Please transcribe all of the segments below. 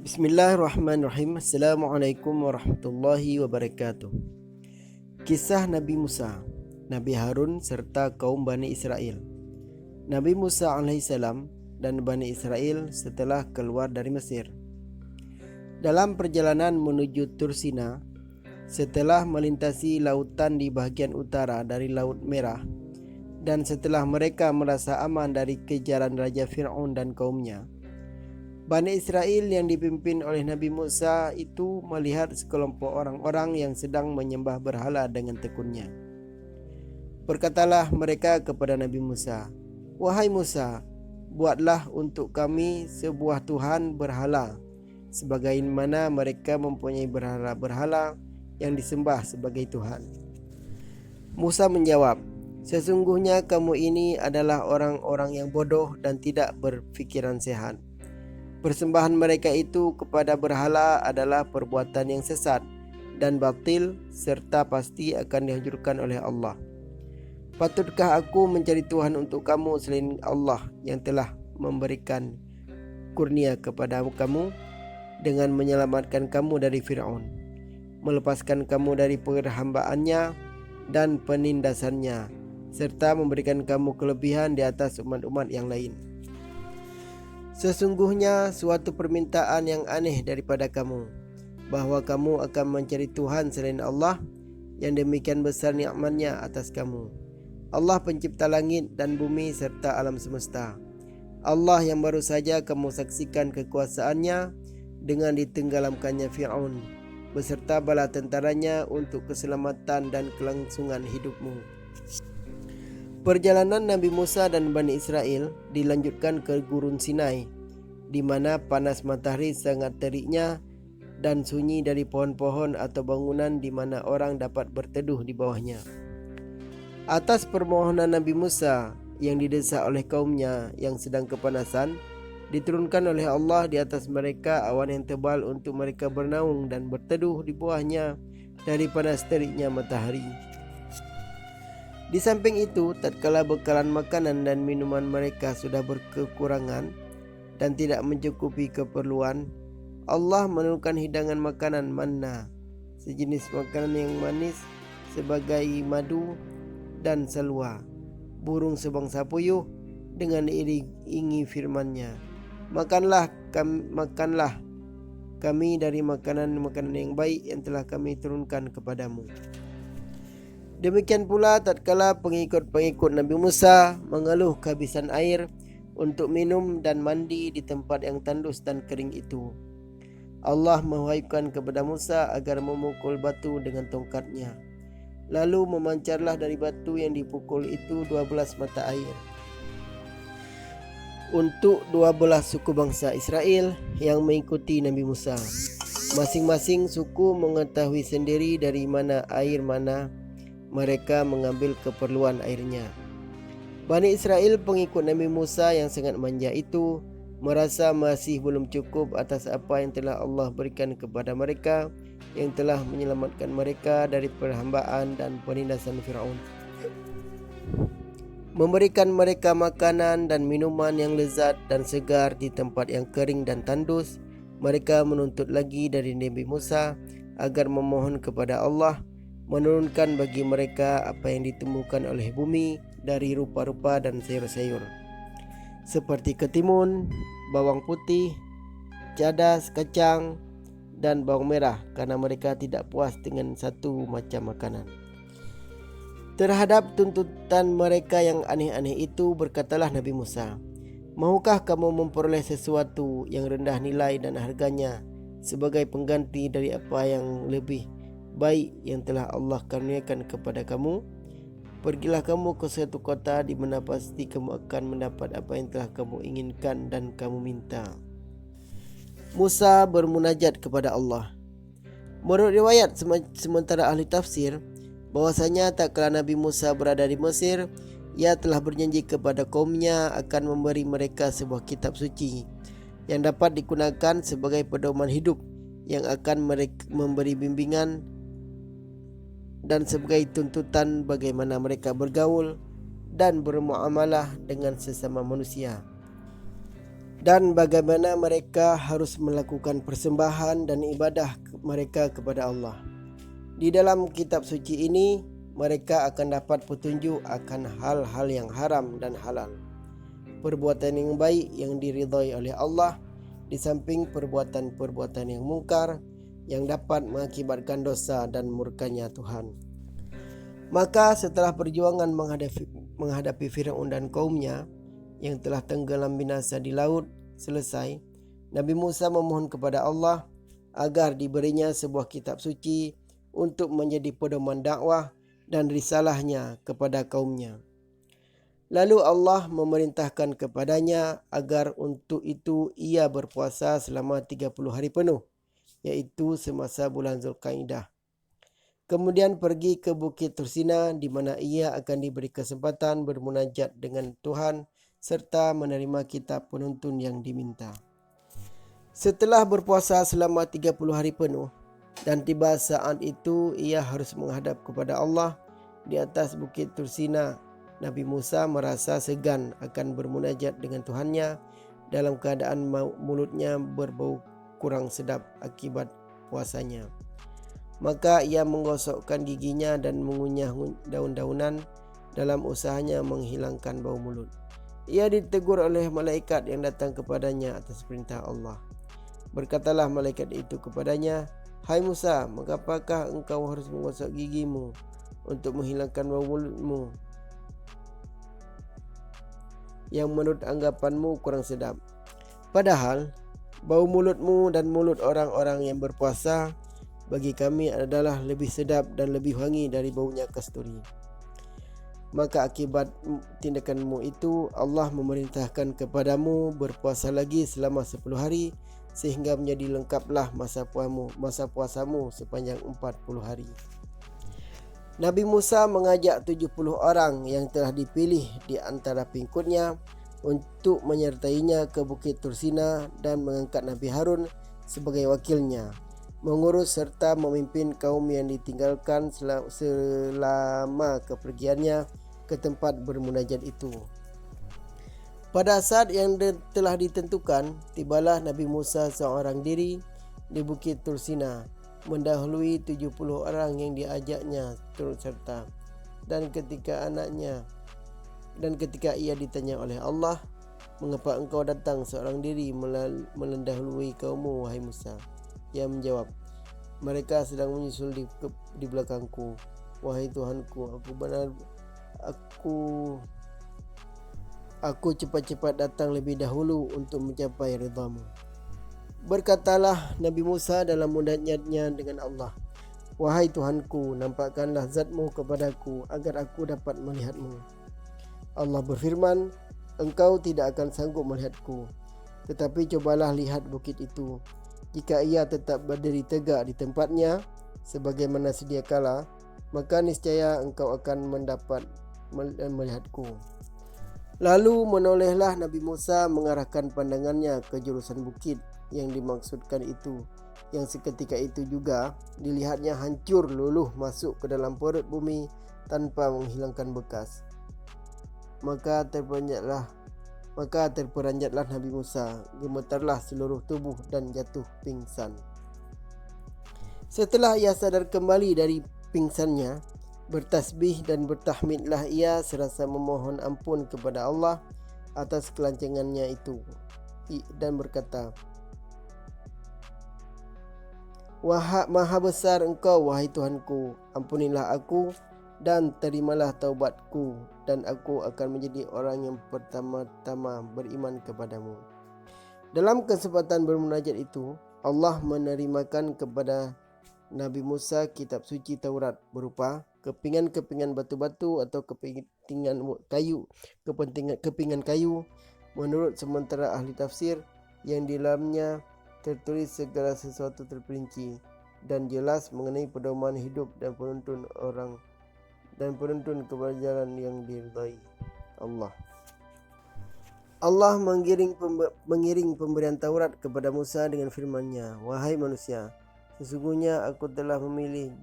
Bismillahirrahmanirrahim. Assalamualaikum warahmatullahi wabarakatuh. Kisah Nabi Musa, Nabi Harun serta kaum Bani Israel. Nabi Musa alaihissalam dan Bani Israel setelah keluar dari Mesir. Dalam perjalanan menuju Tursina, setelah melintasi lautan di bahagian utara dari Laut Merah, dan setelah mereka merasa aman dari kejaran Raja Fir'aun dan kaumnya, Bani Israel yang dipimpin oleh Nabi Musa itu melihat sekelompok orang-orang yang sedang menyembah berhala dengan tekunnya. Berkatalah mereka kepada Nabi Musa, "Wahai Musa, buatlah untuk kami sebuah Tuhan berhala, sebagaimana mereka mempunyai berhala-berhala yang disembah sebagai Tuhan." Musa menjawab, "Sesungguhnya kamu ini adalah orang-orang yang bodoh dan tidak berfikiran sehat. Persembahan mereka itu kepada berhala adalah perbuatan yang sesat dan batil serta pasti akan dihancurkan oleh Allah. Patutkah aku mencari Tuhan untuk kamu selain Allah yang telah memberikan kurnia kepada kamu dengan menyelamatkan kamu dari Fir'aun, melepaskan kamu dari perhambaannya dan penindasannya, serta memberikan kamu kelebihan di atas umat-umat yang lain? Sesungguhnya suatu permintaan yang aneh daripada kamu, bahwa kamu akan mencari Tuhan selain Allah yang demikian besar nikmatnya atas kamu. Allah pencipta langit dan bumi serta alam semesta. Allah yang baru saja kamu saksikan kekuasaannya dengan ditenggelamkannya Fir'aun beserta bala tentaranya untuk keselamatan dan kelangsungan hidupmu." Perjalanan Nabi Musa dan Bani Israel dilanjutkan ke Gurun Sinai, di mana panas matahari sangat teriknya dan sunyi dari pohon-pohon atau bangunan di mana orang dapat berteduh di bawahnya. Atas permohonan Nabi Musa yang didesak oleh kaumnya yang sedang kepanasan, diturunkan oleh Allah di atas mereka awan yang tebal untuk mereka bernaung dan berteduh di bawahnya dari panas teriknya matahari. Di samping itu, tatkala bekalan makanan dan minuman mereka sudah berkekurangan dan tidak mencukupi keperluan, Allah menurunkan hidangan makanan manna, sejenis makanan yang manis sebagai madu dan salwa, burung sebangsa puyuh, dengan diiringi firman-Nya, Makanlah kami dari makanan-makanan yang baik yang telah kami turunkan kepadamu." Demikian pula tatkala pengikut-pengikut Nabi Musa mengeluh kehabisan air untuk minum dan mandi di tempat yang tandus dan kering itu, Allah mewahyukan kepada Musa agar memukul batu dengan tongkatnya. Lalu memancarlah dari batu yang dipukul itu 12 mata air untuk 12 suku bangsa Israel yang mengikuti Nabi Musa. Masing-masing suku mengetahui sendiri dari mana mereka mengambil keperluan airnya. Bani Israel pengikut Nabi Musa yang sangat manja itu merasa masih belum cukup atas apa yang telah Allah berikan kepada mereka, yang telah menyelamatkan mereka dari perhambaan dan penindasan Fir'aun, memberikan mereka makanan dan minuman yang lezat dan segar di tempat yang kering dan tandus. Mereka menuntut lagi dari Nabi Musa agar memohon kepada Allah menurunkan bagi mereka apa yang ditemukan oleh bumi dari rupa-rupa dan sayur-sayur, seperti ketimun, bawang putih, cadas, kacang, dan bawang merah, karena mereka tidak puas dengan satu macam makanan. Terhadap tuntutan mereka yang aneh-aneh itu, berkatalah Nabi Musa, "Maukah kamu memperoleh sesuatu yang rendah nilai dan harganya sebagai pengganti dari apa yang lebih baik yang telah Allah karuniakan kepada kamu? Pergilah kamu ke suatu kota di mana pasti kamu akan mendapat apa yang telah kamu inginkan dan kamu minta." Musa bermunajat kepada Allah. Menurut riwayat sementara ahli tafsir, bahwasanya tatkala Nabi Musa berada di Mesir, ia telah berjanji kepada kaumnya akan memberi mereka sebuah kitab suci yang dapat digunakan sebagai pedoman hidup, yang akan memberi bimbingan dan sebagai tuntutan bagaimana mereka bergaul dan bermuamalah dengan sesama manusia. dan bagaimana mereka harus melakukan persembahan dan ibadah mereka kepada Allah. Di dalam kitab suci ini, mereka akan dapat petunjuk akan hal-hal yang haram dan halal, perbuatan yang baik yang diridhai oleh Allah, di samping perbuatan-perbuatan yang mungkar yang dapat mengakibatkan dosa dan murkanya Tuhan. Maka setelah perjuangan menghadapi Firaun dan kaumnya yang telah tenggelam binasa di laut selesai, Nabi Musa memohon kepada Allah agar diberinya sebuah kitab suci untuk menjadi pedoman dakwah dan risalahnya kepada kaumnya. Lalu Allah memerintahkan kepadanya agar untuk itu ia berpuasa selama 30 hari penuh, yaitu semasa bulan Zulkaidah. Kemudian pergi ke Bukit Tursina di mana ia akan diberi kesempatan bermunajat dengan Tuhan serta menerima kitab penuntun yang diminta. Setelah berpuasa selama 30 hari penuh dan tiba saat itu ia harus menghadap kepada Allah di atas Bukit Tursina, Nabi Musa merasa segan akan bermunajat dengan Tuhannya dalam keadaan mulutnya berbau kurang sedap akibat puasanya. Maka ia menggosokkan giginya dan mengunyah daun-daunan dalam usahanya menghilangkan bau mulut. Ia ditegur oleh malaikat yang datang kepadanya atas perintah Allah. Berkatalah malaikat itu kepadanya, "Hai Musa, mengapakah engkau harus menggosok gigimu untuk menghilangkan bau mulutmu yang menurut anggapanmu kurang sedap? Padahal bau mulutmu dan mulut orang-orang yang berpuasa bagi kami adalah lebih sedap dan lebih wangi dari baunya kasturi." Maka akibat tindakanmu itu Allah memerintahkan kepadamu berpuasa lagi selama 10 hari sehingga menjadi lengkaplah masa puasamu sepanjang 40 hari. Nabi Musa mengajak 70 orang yang telah dipilih di antara pengikutnya untuk menyertainya ke Bukit Tursina dan mengangkat Nabi Harun sebagai wakilnya, mengurus serta memimpin kaum yang ditinggalkan selama kepergiannya ke tempat bermunajat itu. Pada saat yang telah ditentukan, tibalah Nabi Musa seorang diri di Bukit Tursina, mendahului 70 orang yang diajaknya turut serta. Dan ketika ia ditanya oleh Allah, "Mengapa engkau datang seorang diri mendahului kaummu, wahai Musa?" Ia menjawab, "Mereka sedang menyusul di belakangku. Wahai Tuhanku, aku cepat-cepat datang lebih dahulu untuk mencapai ridhamu." Berkatalah Nabi Musa dalam munajatnya dengan Allah, "Wahai Tuhanku, nampakkanlah zatmu kepadaku agar aku dapat melihatmu." Allah berfirman, "Engkau tidak akan sanggup melihatku, tetapi cobalah lihat bukit itu. Jika ia tetap berdiri tegak di tempatnya sebagaimana sedia kala, maka niscaya engkau akan mendapat melihatku." Lalu menolehlah Nabi Musa mengarahkan pandangannya ke jurusan bukit yang dimaksudkan itu, yang seketika itu juga dilihatnya hancur luluh masuk ke dalam perut bumi tanpa menghilangkan bekas. Maka terperanjatlah Nabi Musa, gemetarlah seluruh tubuh dan jatuh pingsan. Setelah ia sadar kembali dari pingsannya, bertasbih dan bertahmidlah ia serasa memohon ampun kepada Allah atas kelancangannya itu dan berkata, "Maha besar engkau, wahai Tuhanku, ampunilah aku dan terimalah taubatku, dan aku akan menjadi orang yang pertama-tama beriman kepadamu." Dalam kesempatan bermunajat itu, Allah menerimakan kepada Nabi Musa kitab suci Taurat berupa kepingan-kepingan batu-batu atau kepingan kayu menurut sementara ahli tafsir, yang di dalamnya tertulis segala sesuatu terperinci dan jelas mengenai pedoman hidup dan penuntun kepada jalan yang diridhai Allah. Allah mengiring pemberian Taurat kepada Musa dengan firman-Nya, "Wahai manusia, sesungguhnya aku telah memilih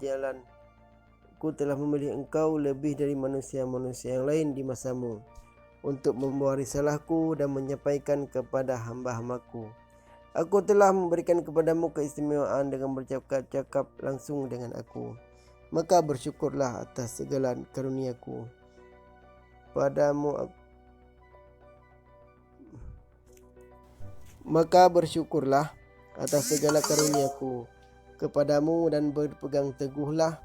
engkau lebih dari manusia-manusia yang lain di masamu. untuk membawa risalahku dan menyampaikan kepada hamba-hambaku. Aku telah memberikan kepadamu keistimewaan dengan bercakap-cakap langsung dengan aku. Maka bersyukurlah atas segala karuniaku padamu. Maka bersyukurlah atas segala karuniaku kepadamu dan berpegang teguhlah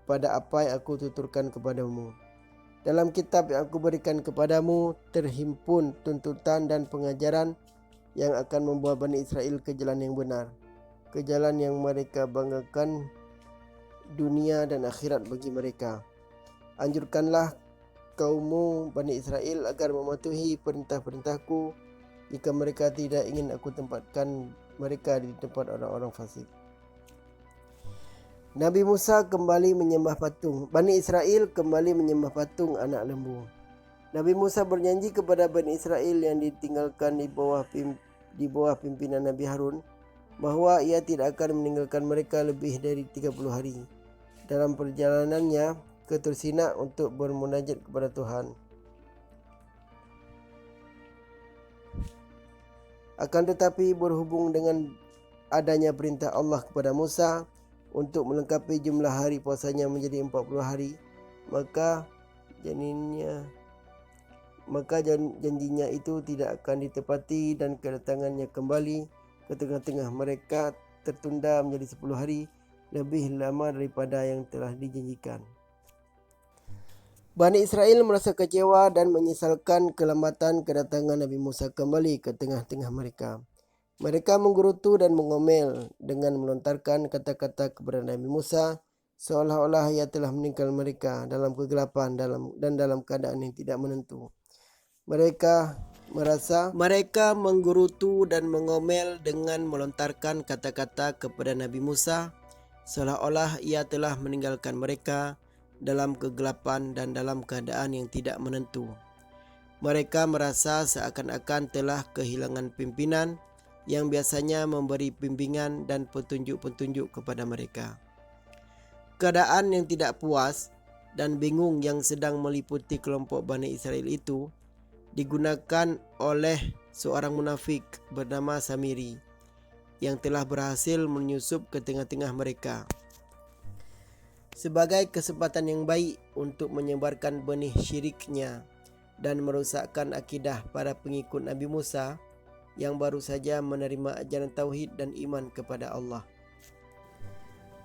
pada apa yang aku tuturkan kepadamu. Dalam kitab yang aku berikan kepadamu terhimpun tuntutan dan pengajaran yang akan membawa Bani Israel ke jalan yang benar, ke jalan yang mereka banggakan dunia dan akhirat bagi mereka. Anjurkanlah kaummu Bani Israel agar mematuhi perintah-perintahku jika mereka tidak ingin aku tempatkan mereka di tempat orang-orang fasik. Nabi Musa kembali menyembah patung. Bani Israel kembali menyembah patung anak lembu. Nabi Musa berjanji kepada Bani Israel yang ditinggalkan di bawah pimpinan Nabi Harun bahwa ia tidak akan meninggalkan mereka lebih dari 30 hari dalam perjalanannya ke Tur Sina untuk bermunajat kepada Tuhan. Akan tetapi berhubung dengan adanya perintah Allah kepada Musa untuk melengkapi jumlah hari puasanya menjadi 40 hari, maka janjinya itu tidak akan ditepati dan kedatangannya kembali ke tengah-tengah mereka tertunda menjadi 10 hari, lebih lama daripada yang telah dijanjikan. Bani Israel merasa kecewa dan menyesalkan kelambatan kedatangan Nabi Musa kembali ke tengah-tengah mereka. Mereka menggerutu dan mengomel dengan melontarkan kata-kata kepada Nabi Musa seolah-olah ia telah meninggal mereka dalam kegelapan dan dalam keadaan yang tidak menentu. Mereka menggerutu dan mengomel dengan melontarkan kata-kata kepada Nabi Musa seolah-olah ia telah meninggalkan mereka dalam kegelapan dan dalam keadaan yang tidak menentu. Mereka merasa seakan-akan telah kehilangan pimpinan yang biasanya memberi bimbingan dan petunjuk-petunjuk kepada mereka. Keadaan yang tidak puas dan bingung yang sedang meliputi kelompok Bani Israel itu digunakan oleh seorang munafik bernama Samiri yang telah berhasil menyusup ke tengah-tengah mereka sebagai kesempatan yang baik untuk menyebarkan benih syiriknya dan merosakkan akidah para pengikut Nabi Musa yang baru saja menerima ajaran tauhid dan iman kepada Allah.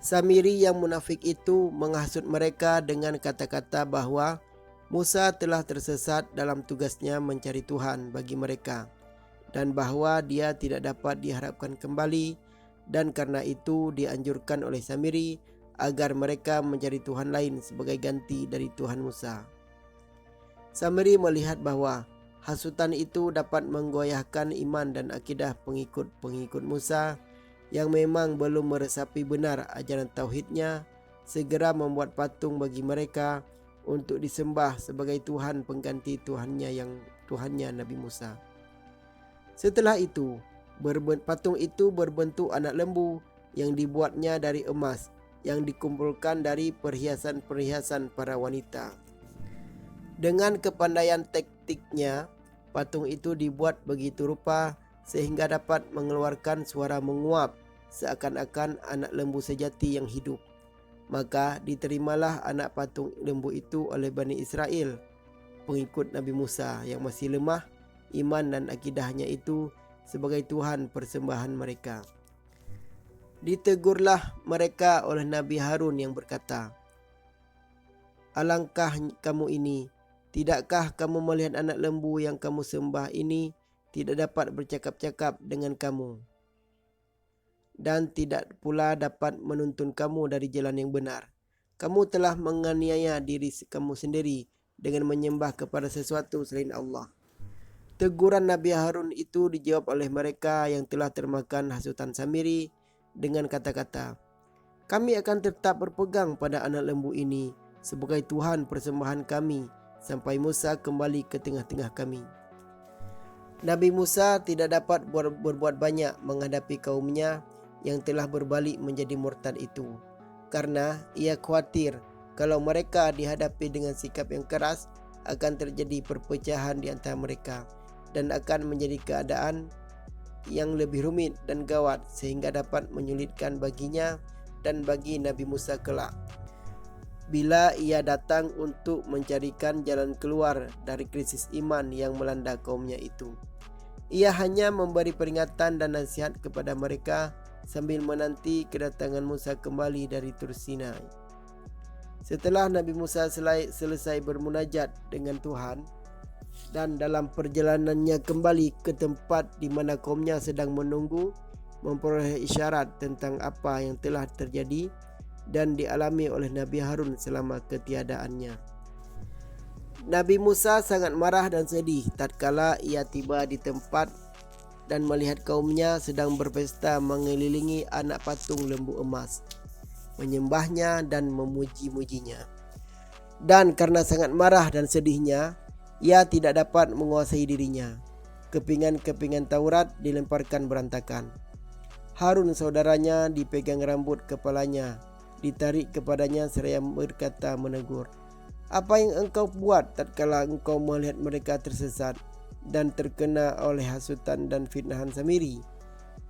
Samiri yang munafik itu menghasut mereka dengan kata-kata bahwa Musa telah tersesat dalam tugasnya mencari Tuhan bagi mereka dan bahwa dia tidak dapat diharapkan kembali, dan karena itu dianjurkan oleh Samiri agar mereka mencari Tuhan lain sebagai ganti dari Tuhan Musa. Samiri melihat bahwa hasutan itu dapat menggoyahkan iman dan akidah pengikut-pengikut Musa yang memang belum meresapi benar ajaran tauhidnya, segera membuat patung bagi mereka untuk disembah sebagai Tuhan pengganti Tuhannya Nabi Musa. Setelah itu, patung itu berbentuk anak lembu yang dibuatnya dari emas yang dikumpulkan dari perhiasan-perhiasan para wanita. Dengan kepandaian taktiknya, patung itu dibuat begitu rupa sehingga dapat mengeluarkan suara menguap seakan-akan anak lembu sejati yang hidup. Maka diterimalah anak patung lembu itu oleh Bani Israel, pengikut Nabi Musa yang masih lemah iman dan akidahnya itu sebagai Tuhan persembahan mereka. Ditegurlah mereka oleh Nabi Harun yang berkata, "Alangkah kamu ini, tidakkah kamu melihat anak lembu yang kamu sembah ini tidak dapat bercakap-cakap dengan kamu dan tidak pula dapat menuntun kamu dari jalan yang benar? Kamu telah menganiaya diri kamu sendiri dengan menyembah kepada sesuatu selain Allah." Teguran Nabi Harun itu dijawab oleh mereka yang telah termakan hasutan Samiri dengan kata-kata, "Kami akan tetap berpegang pada anak lembu ini sebagai Tuhan persembahan kami sampai Musa kembali ke tengah-tengah kami." Nabi Musa tidak dapat berbuat banyak menghadapi kaumnya yang telah berbalik menjadi murtad itu, karena ia khawatir kalau mereka dihadapi dengan sikap yang keras akan terjadi perpecahan di antara mereka dan akan menjadi keadaan yang lebih rumit dan gawat sehingga dapat menyulitkan baginya dan bagi Nabi Musa kelak bila ia datang untuk mencarikan jalan keluar dari krisis iman yang melanda kaumnya itu. Ia hanya memberi peringatan dan nasihat kepada mereka sambil menanti kedatangan Musa kembali dari Tur Sinai. Setelah Nabi Musa selesai bermunajat dengan Tuhan dan dalam perjalanannya kembali ke tempat di mana kaumnya sedang menunggu, memperoleh isyarat tentang apa yang telah terjadi dan dialami oleh Nabi Harun selama ketiadaannya. Nabi Musa sangat marah dan sedih tatkala ia tiba di tempat dan melihat kaumnya sedang berpesta mengelilingi anak patung lembu emas, menyembahnya dan memuji-mujinya. Dan karena sangat marah dan sedihnya, ia tidak dapat menguasai dirinya. Kepingan-kepingan Taurat dilemparkan berantakan. Harun saudaranya dipegang rambut kepalanya, ditarik kepadanya seraya berkata menegur, "Apa yang engkau buat tatkala engkau melihat mereka tersesat dan terkena oleh hasutan dan fitnahan Samiri?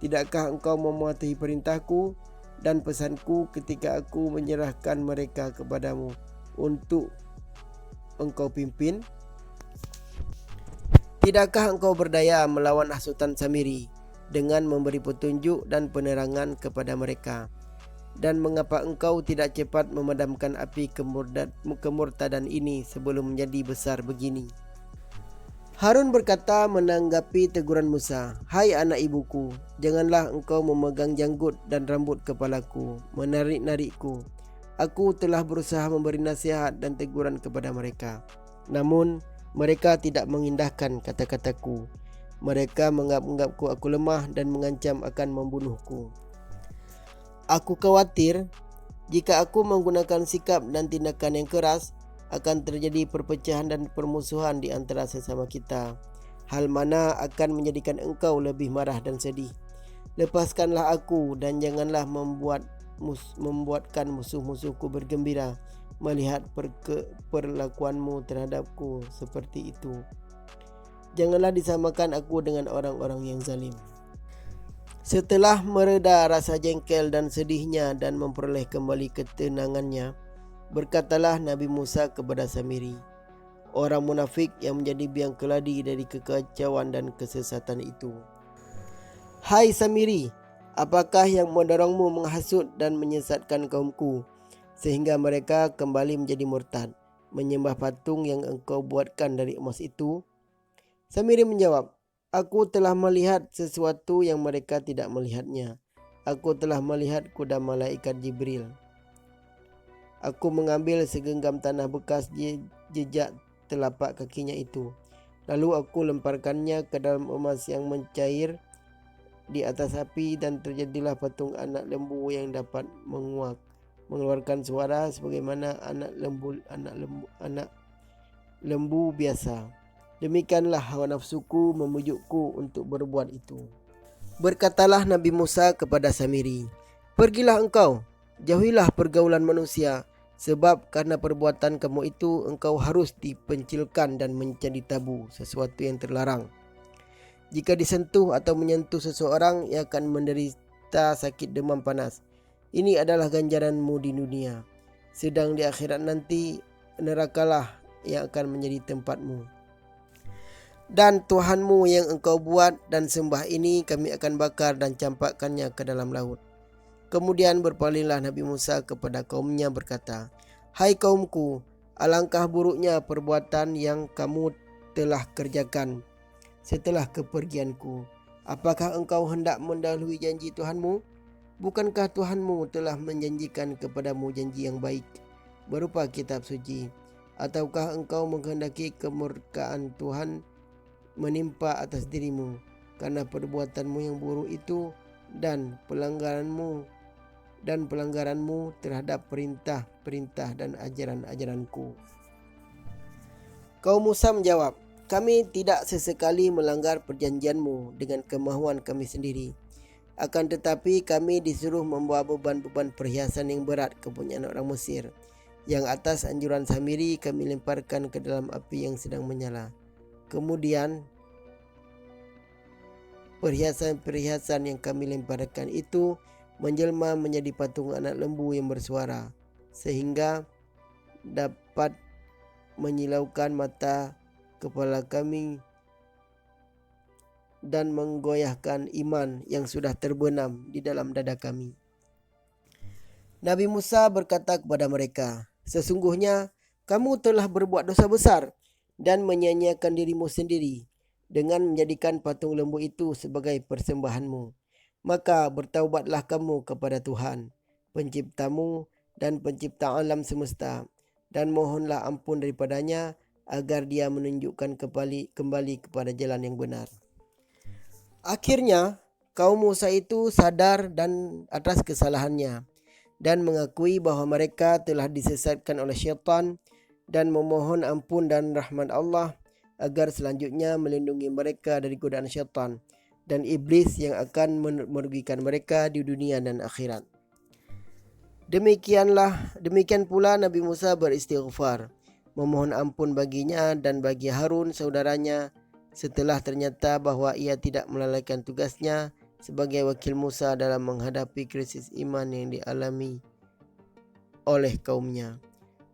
Tidakkah engkau mematuhi perintahku dan pesanku ketika aku menyerahkan mereka kepadamu untuk engkau pimpin? Tidakkah engkau berdaya melawan hasutan Samiri dengan memberi petunjuk dan penerangan kepada mereka? Dan mengapa engkau tidak cepat memadamkan api kemurtadan ini sebelum menjadi besar begini?" Harun berkata menanggapi teguran Musa, "Hai anak ibuku, janganlah engkau memegang janggut dan rambut kepalaku, menarik-narikku. Aku telah berusaha memberi nasihat dan teguran kepada mereka, namun mereka tidak mengindahkan kata-kataku. Mereka menganggapku aku lemah dan mengancam akan membunuhku. Aku khawatir jika aku menggunakan sikap dan tindakan yang keras, akan terjadi perpecahan dan permusuhan di antara sesama kita, hal mana akan menjadikan engkau lebih marah dan sedih. Lepaskanlah aku dan janganlah membuatkan musuh-musuhku bergembira melihat perlakuanmu terhadapku seperti itu. Janganlah disamakan aku dengan orang-orang yang zalim." Setelah mereda rasa jengkel dan sedihnya dan memperoleh kembali ketenangannya, berkatalah Nabi Musa kepada Samiri, orang munafik yang menjadi biang keladi dari kekacauan dan kesesatan itu, "Hai Samiri, apakah yang mendorongmu menghasut dan menyesatkan kaumku sehingga mereka kembali menjadi murtad, menyembah patung yang engkau buatkan dari emas itu?" Samiri menjawab, "Aku telah melihat sesuatu yang mereka tidak melihatnya. Aku telah melihat kuda malaikat Jibril. Aku mengambil segenggam tanah bekas jejak telapak kakinya itu. Lalu aku lemparkannya ke dalam emas yang mencair di atas api dan terjadilah patung anak lembu yang dapat mengeluarkan suara sebagaimana anak lembu biasa. Demikianlah hawa nafsuku memujukku untuk berbuat itu." Berkatalah Nabi Musa kepada Samiri, "Pergilah engkau, jauhilah pergaulan manusia, sebab karena perbuatan kamu itu engkau harus dipencilkan dan menjadi tabu, sesuatu yang terlarang. Jika disentuh atau menyentuh seseorang, ia akan menderita sakit demam panas. Ini adalah ganjaranmu di dunia, sedang di akhirat nanti nerakalah yang akan menjadi tempatmu. Dan Tuhanmu yang engkau buat dan sembah ini kami akan bakar dan campakkannya ke dalam laut." Kemudian berpalinglah Nabi Musa kepada kaumnya berkata, "Hai kaumku, alangkah buruknya perbuatan yang kamu telah kerjakan setelah kepergianku. Apakah engkau hendak mendahului janji Tuhanmu? Bukankah Tuhanmu telah menjanjikan kepadamu janji yang baik berupa kitab suci? Ataukah engkau menghendaki kemurkaan Tuhan menimpa atas dirimu karena perbuatanmu yang buruk itu dan pelanggaranmu terhadap perintah-perintah dan ajaran-ajaranku?" Kaum Musa menjawab, "Kami tidak sesekali melanggar perjanjianmu dengan kemahuan kami sendiri. Akan tetapi kami disuruh membawa beban-beban perhiasan yang berat kepunyaan orang Mesir, Yang atas anjuran Samiri kami lemparkan ke dalam api yang sedang menyala. Kemudian perhiasan-perhiasan yang kami lemparkan itu menjelma menjadi patung anak lembu yang bersuara, sehingga dapat menyilaukan mata kepala kami dan menggoyahkan iman yang sudah terbenam di dalam dada kami. Nabi Musa berkata kepada mereka, "Sesungguhnya kamu telah berbuat dosa besar dan menyia-nyiakan dirimu sendiri dengan menjadikan patung lembu itu sebagai persembahanmu. Maka bertaubatlah kamu kepada Tuhan, penciptamu dan pencipta alam semesta, dan mohonlah ampun daripadanya agar dia menunjukkan kembali kepada jalan yang benar." Akhirnya, kaum Musa itu sadar dan atas kesalahannya dan mengakui bahawa mereka telah disesatkan oleh syaitan dan memohon ampun dan rahmat Allah agar selanjutnya melindungi mereka dari godaan syaitan dan iblis yang akan merugikan mereka di dunia dan akhirat. Demikian pula Nabi Musa beristighfar, memohon ampun baginya dan bagi Harun saudaranya setelah ternyata bahawa ia tidak melalaikan tugasnya sebagai wakil Musa dalam menghadapi krisis iman yang dialami oleh kaumnya.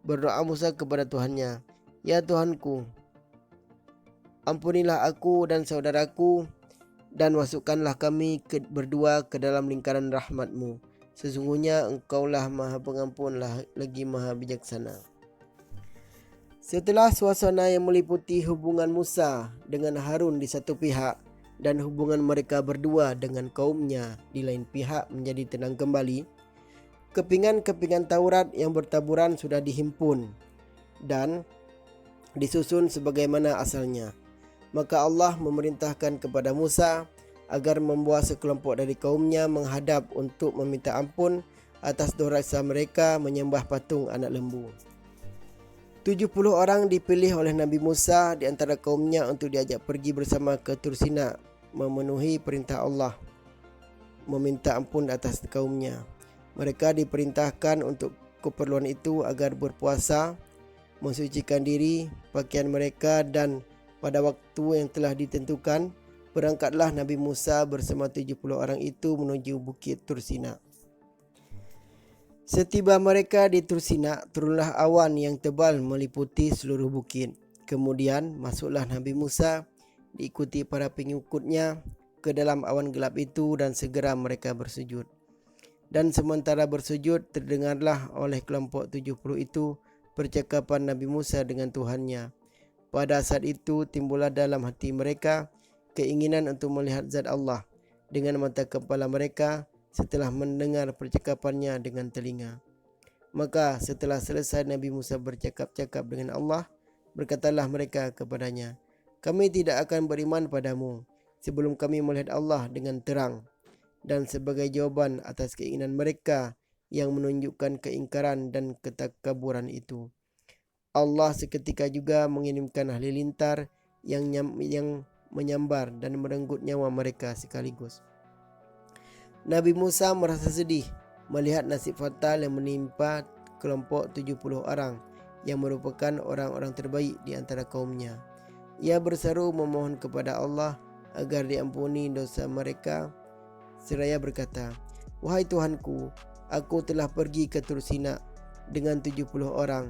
Berdoa Musa kepada Tuhannya, "Ya Tuhanku, ampunilah aku dan saudaraku dan masukkanlah kami berdua ke dalam lingkaran rahmat-Mu. Sesungguhnya Engkaulah Maha Pengampun lagi Maha Bijaksana." Setelah suasana yang meliputi hubungan Musa dengan Harun di satu pihak dan hubungan mereka berdua dengan kaumnya di lain pihak menjadi tenang kembali, kepingan-kepingan Taurat yang bertaburan sudah dihimpun dan disusun sebagaimana asalnya. Maka Allah memerintahkan kepada Musa agar membawa sekelompok dari kaumnya menghadap untuk meminta ampun atas dosa mereka menyembah patung anak lembu. 70 orang dipilih oleh Nabi Musa di antara kaumnya untuk diajak pergi bersama ke Tur Sina memenuhi perintah Allah, meminta ampun atas kaumnya. Mereka diperintahkan untuk keperluan itu agar berpuasa, mensucikan diri, pakaian mereka, dan pada waktu yang telah ditentukan, berangkatlah Nabi Musa bersama 70 orang itu menuju bukit Tur Sina. Setiba mereka di Tur Sina, turunlah awan yang tebal meliputi seluruh bukit. Kemudian masuklah Nabi Musa diikuti para pengikutnya ke dalam awan gelap itu dan segera mereka bersujud. Dan sementara bersujud terdengarlah oleh kelompok 70 itu percakapan Nabi Musa dengan Tuhannya. Pada saat itu timbullah dalam hati mereka keinginan untuk melihat zat Allah dengan mata kepala mereka setelah mendengar percakapannya dengan telinga. Maka setelah selesai Nabi Musa bercakap-cakap dengan Allah, berkatalah mereka kepadanya, "Kami tidak akan beriman padamu sebelum kami melihat Allah dengan terang." Dan sebagai jawaban atas keinginan mereka yang menunjukkan keingkaran dan ketakaburan itu, Allah seketika juga mengirimkan halilintar yang menyambar dan merenggut nyawa mereka sekaligus. Nabi Musa merasa sedih melihat nasib fatal yang menimpa kelompok 70 orang yang merupakan orang-orang terbaik di antara kaumnya. Ia berseru memohon kepada Allah agar diampuni dosa mereka seraya berkata, "Wahai Tuhanku, aku telah pergi ke Tur Sina dengan 70 orang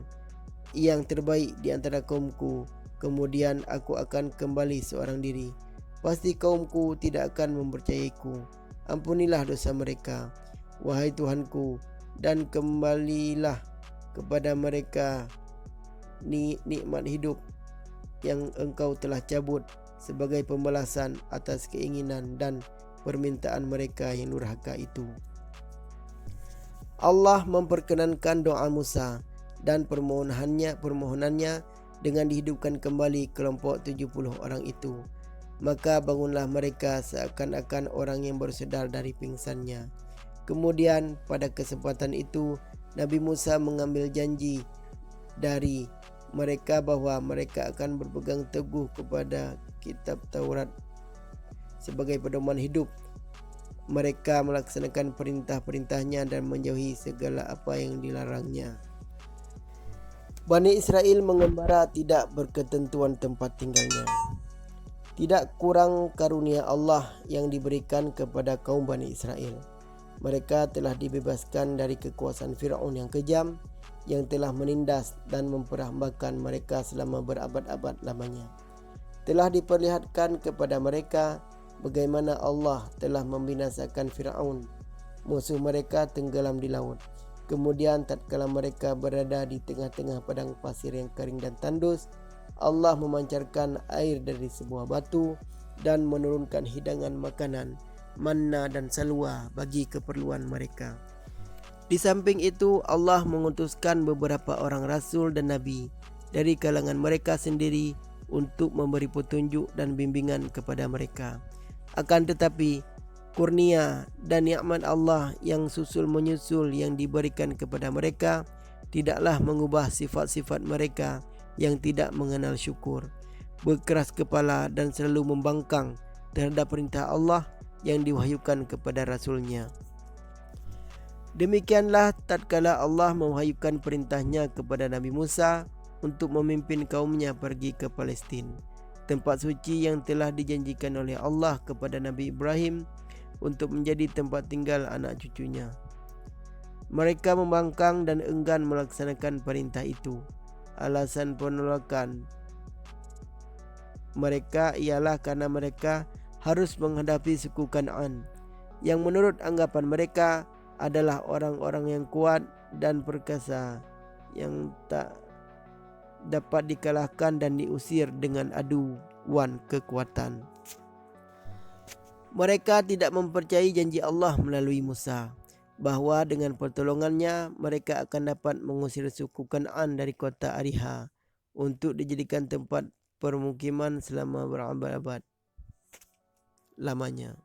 yang terbaik di antara kaumku. Kemudian aku akan kembali seorang diri. Pasti kaumku tidak akan mempercayaiku. Ampunilah dosa mereka, wahai Tuhanku, dan kembalilah kepada mereka nikmat hidup yang Engkau telah cabut sebagai pembalasan atas keinginan dan permintaan mereka yang durhaka itu." Allah memperkenankan doa Musa dan permohonannya dengan dihidupkan kembali kelompok 70 orang itu. Maka bangunlah mereka seakan-akan orang yang baru sedar dari pingsannya. Kemudian pada kesempatan itu Nabi Musa mengambil janji dari mereka bahawa mereka akan berpegang teguh kepada kitab Taurat sebagai pedoman hidup. Mereka melaksanakan perintah-perintahnya dan menjauhi segala apa yang dilarangnya. Bani Israel mengembara tidak berketentuan tempat tinggalnya. Tidak kurang karunia Allah yang diberikan kepada kaum Bani Israel. Mereka telah dibebaskan dari kekuasaan Firaun yang kejam, yang telah menindas dan memperhambakan mereka selama berabad-abad lamanya. Telah diperlihatkan kepada mereka bagaimana Allah telah membinasakan Firaun, musuh mereka tenggelam di laut. Kemudian tatkala mereka berada di tengah-tengah padang pasir yang kering dan tandus, Allah memancarkan air dari sebuah batu dan menurunkan hidangan makanan, manna dan salwa bagi keperluan mereka. Di samping itu, Allah mengutuskan beberapa orang rasul dan nabi dari kalangan mereka sendiri untuk memberi petunjuk dan bimbingan kepada mereka. Akan tetapi, kurnia dan nikmat Allah yang susul menyusul yang diberikan kepada mereka tidaklah mengubah sifat-sifat mereka yang tidak mengenal syukur, berkeras kepala dan selalu membangkang terhadap perintah Allah yang diwahyukan kepada Rasulnya. Demikianlah tatkala Allah mewahyukan perintahnya kepada Nabi Musa untuk memimpin kaumnya pergi ke Palestin, tempat suci yang telah dijanjikan oleh Allah kepada Nabi Ibrahim untuk menjadi tempat tinggal anak cucunya. Mereka membangkang dan enggan melaksanakan perintah itu. Alasan penolakan mereka ialah karena mereka harus menghadapi suku Kan'an, yang menurut anggapan mereka adalah orang-orang yang kuat dan perkasa, yang tak dapat dikalahkan dan diusir dengan aduan kekuatan. Mereka tidak mempercayai janji Allah melalui Musa, bahawa dengan pertolongannya mereka akan dapat mengusir suku Kan'an dari kota Ariha untuk dijadikan tempat permukiman selama berabad-abad lamanya.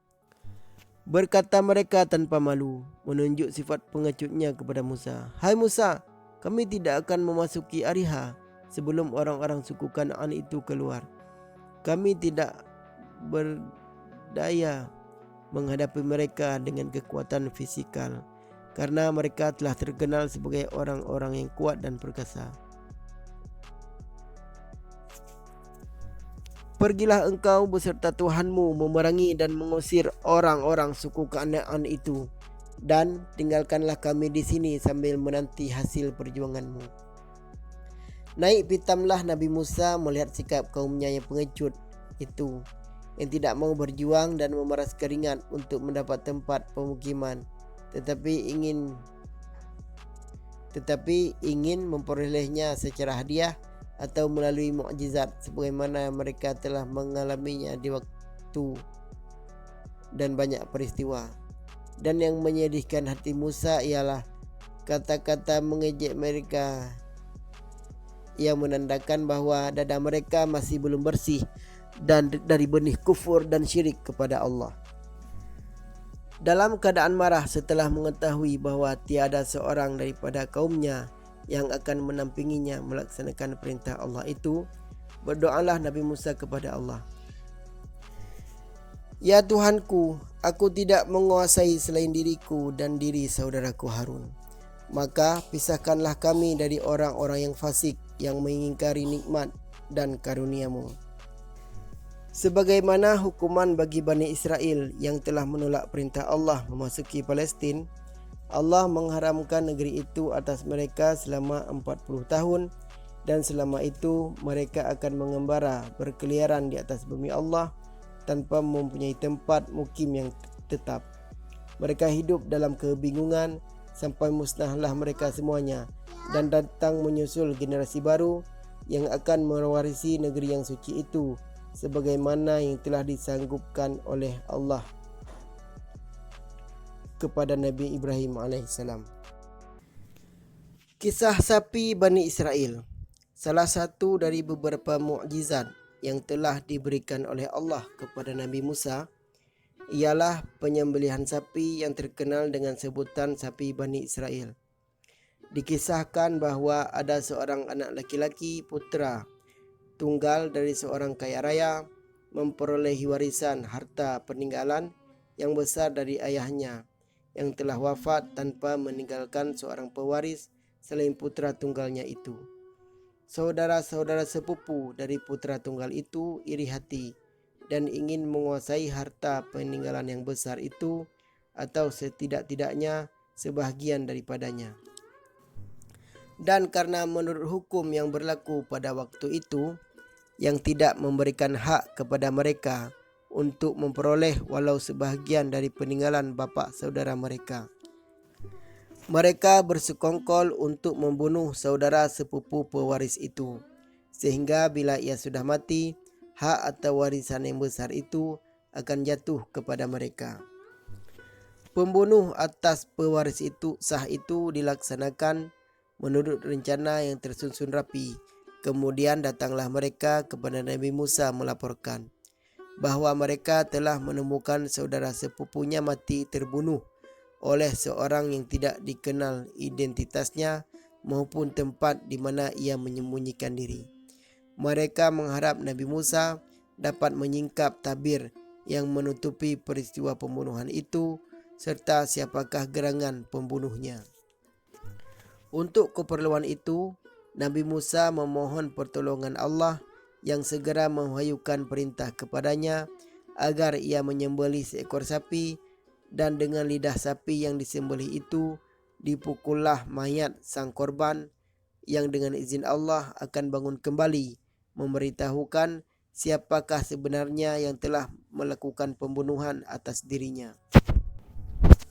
Berkata mereka tanpa malu, menunjuk sifat pengecutnya kepada Musa, "Hai Musa, kami tidak akan memasuki Ariha sebelum orang-orang suku Kan'an itu keluar. Kami tidak berdaya menghadapi mereka dengan kekuatan fisikal, karena mereka telah terkenal sebagai orang-orang yang kuat dan perkasa. Pergilah engkau beserta Tuhanmu memerangi dan mengusir orang-orang suku Kan'an itu, dan tinggalkanlah kami di sini sambil menanti hasil perjuanganmu." Naik pitamlah Nabi Musa melihat sikap kaumnya yang pengecut itu, yang tidak mau berjuang dan memeras keringat untuk mendapat tempat pemukiman, tetapi ingin memperolehnya secara hadiah atau melalui mukjizat sebagaimana mereka telah mengalaminya di waktu dan banyak peristiwa. Dan yang menyedihkan hati Musa ialah kata-kata mengejek mereka yang menandakan bahawa dada mereka masih belum bersih dan dari benih kufur dan syirik kepada Allah. Dalam keadaan marah setelah mengetahui bahawa tiada seorang daripada kaumnya yang akan menampinginya melaksanakan perintah Allah itu, berdoalah Nabi Musa kepada Allah, "Ya Tuhanku, aku tidak menguasai selain diriku dan diri saudaraku Harun. Maka pisahkanlah kami dari orang-orang yang fasik yang mengingkari nikmat dan karunia-Mu." Sebagaimana hukuman bagi Bani Israel yang telah menolak perintah Allah memasuki Palestin, Allah mengharamkan negeri itu atas mereka selama 40 tahun, dan selama itu mereka akan mengembara berkeliaran di atas bumi Allah tanpa mempunyai tempat mukim yang tetap. Mereka hidup dalam kebingungan sampai musnahlah mereka semuanya, dan datang menyusul generasi baru yang akan mewarisi negeri yang suci itu sebagaimana yang telah disanggupkan oleh Allah kepada Nabi Ibrahim alaihissalam. Kisah sapi Bani Israel. Salah satu dari beberapa mukjizat yang telah diberikan oleh Allah kepada Nabi Musa ialah penyembelihan sapi yang terkenal dengan sebutan sapi Bani Israel. Dikisahkan bahawa ada seorang anak laki-laki putra tunggal dari seorang kaya raya memperolehi warisan harta peninggalan yang besar dari ayahnya yang telah wafat tanpa meninggalkan seorang pewaris selain putra tunggalnya itu. Saudara-saudara sepupu dari putra tunggal itu iri hati dan ingin menguasai harta peninggalan yang besar itu, atau setidak-tidaknya sebahagian daripadanya. Dan karena menurut hukum yang berlaku pada waktu itu, yang tidak memberikan hak kepada mereka untuk memperoleh walau sebahagian dari peninggalan bapa saudara mereka, mereka bersekongkol untuk membunuh saudara sepupu pewaris itu, sehingga bila ia sudah mati, hak atau warisan yang besar itu akan jatuh kepada mereka. Pembunuh atas pewaris itu dilaksanakan menurut rencana yang tersusun rapi. Kemudian datanglah mereka kepada Nabi Musa melaporkan bahwa mereka telah menemukan saudara sepupunya mati terbunuh oleh seorang yang tidak dikenal identitasnya maupun tempat di mana ia menyembunyikan diri. Mereka mengharap Nabi Musa dapat menyingkap tabir yang menutupi peristiwa pembunuhan itu serta siapakah gerangan pembunuhnya. Untuk keperluan itu, Nabi Musa memohon pertolongan Allah yang segera mewahyukan perintah kepadanya agar ia menyembelih seekor sapi, dan dengan lidah sapi yang disembelih itu dipukullah mayat sang korban yang dengan izin Allah akan bangun kembali, memberitahukan siapakah sebenarnya yang telah melakukan pembunuhan atas dirinya.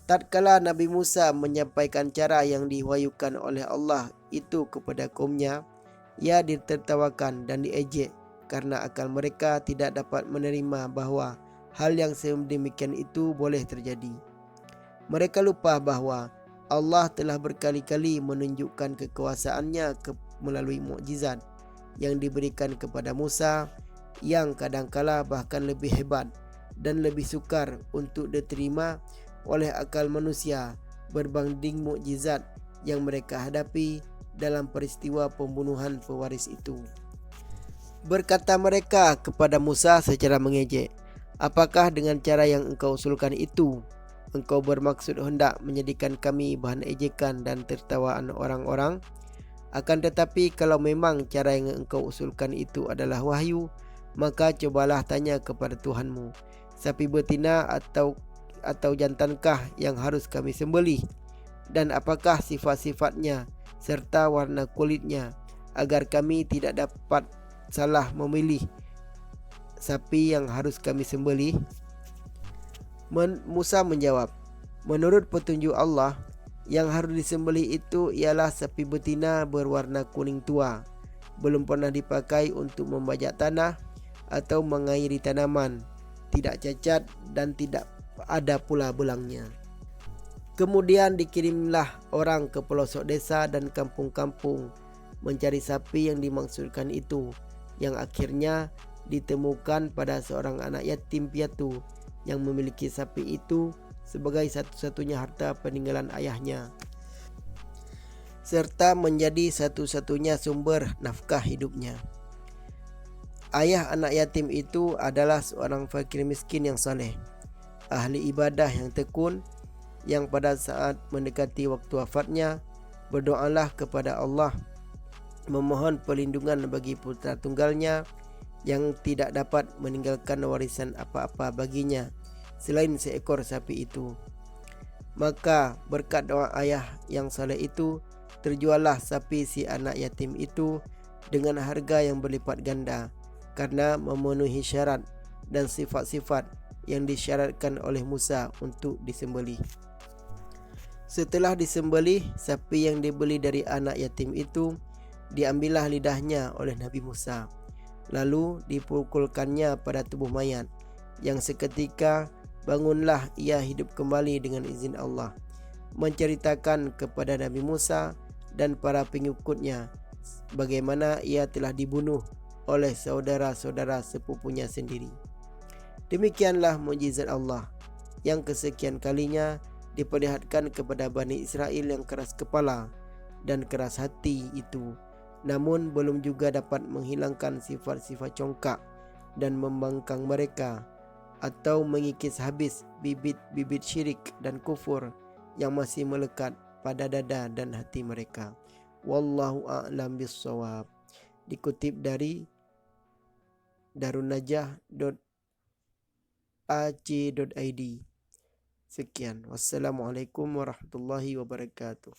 Tatkala Nabi Musa menyampaikan cara yang diwahyukan oleh Allah itu kepada kaumnya, ia ditertawakan dan diejek karena akal mereka tidak dapat menerima bahwa hal yang sedemikian itu boleh terjadi. Mereka lupa bahwa Allah telah berkali-kali menunjukkan kekuasaannya melalui mukjizat yang diberikan kepada Musa, yang kadangkala bahkan lebih hebat dan lebih sukar untuk diterima oleh akal manusia berbanding mukjizat yang mereka hadapi dalam peristiwa pembunuhan pewaris itu. Berkata mereka kepada Musa secara mengejek, "Apakah dengan cara yang engkau usulkan itu, engkau bermaksud hendak menjadikan kami bahan ejekan dan tertawaan orang-orang? Akan tetapi kalau memang cara yang engkau usulkan itu adalah wahyu, maka cobalah tanya kepada Tuhanmu, sapi betina atau jantankah yang harus kami sembelih, dan apakah sifat-sifatnya serta warna kulitnya, agar kami tidak dapat salah memilih sapi yang harus kami sembelih?" Musa menjawab, "Menurut petunjuk Allah, yang harus disembelih itu ialah sapi betina berwarna kuning tua, belum pernah dipakai untuk membajak tanah atau mengairi tanaman, tidak cacat dan tidak ada pula belangnya." Kemudian dikirimlah orang ke pelosok desa dan kampung-kampung mencari sapi yang dimaksudkan itu, yang akhirnya ditemukan pada seorang anak yatim piatu yang memiliki sapi itu sebagai satu-satunya harta peninggalan ayahnya, serta menjadi satu-satunya sumber nafkah hidupnya. Ayah anak yatim itu adalah seorang fakir miskin yang saleh, ahli ibadah yang tekun, yang pada saat mendekati waktu wafatnya berdoalah kepada Allah memohon perlindungan bagi putra tunggalnya yang tidak dapat meninggalkan warisan apa-apa baginya selain seekor sapi itu. Maka berkat doa ayah yang saleh itu, terjuallah sapi si anak yatim itu dengan harga yang berlipat ganda karena memenuhi syarat dan sifat-sifat yang disyaratkan oleh Musa untuk disembelih. Setelah disembelih, sapi yang dibeli dari anak yatim itu diambillah lidahnya oleh Nabi Musa, lalu dipukulkannya pada tubuh mayat, yang seketika bangunlah ia hidup kembali dengan izin Allah, menceritakan kepada Nabi Musa dan para pengikutnya bagaimana ia telah dibunuh oleh saudara-saudara sepupunya sendiri. Demikianlah mukjizat Allah yang kesekian kalinya diperlihatkan kepada Bani Israel yang keras kepala dan keras hati itu, namun belum juga dapat menghilangkan sifat-sifat congkak dan membangkang mereka, atau mengikis habis bibit-bibit syirik dan kufur yang masih melekat pada dada dan hati mereka. Wallahu a'lam bissawab. dikutip dari darunnajah.ac.id. Sekian. Wassalamualaikum warahmatullahi wabarakatuh.